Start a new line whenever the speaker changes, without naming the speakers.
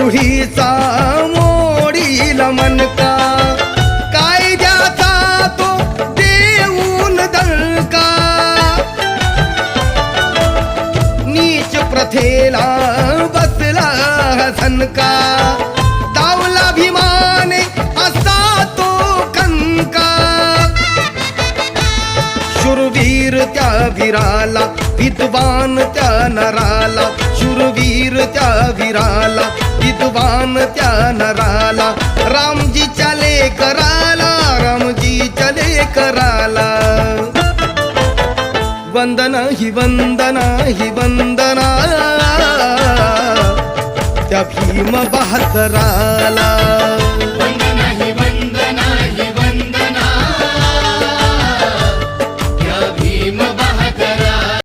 द्रोहीचा मोडील मनका, कायद्याचा तो देऊन दणका, नीच प्रथेला बसला झणका, दावला भीमाने असा तो कंका. शूरवीर त्या वीराला, विद्वान त्या नराला, शूरवीर त्या वीराला, विद्वान त्या नराला, रामजी चले कराला, रामजी चले कराला. वंदना ही वंदना ही वंदना त्या भीम बहादराला.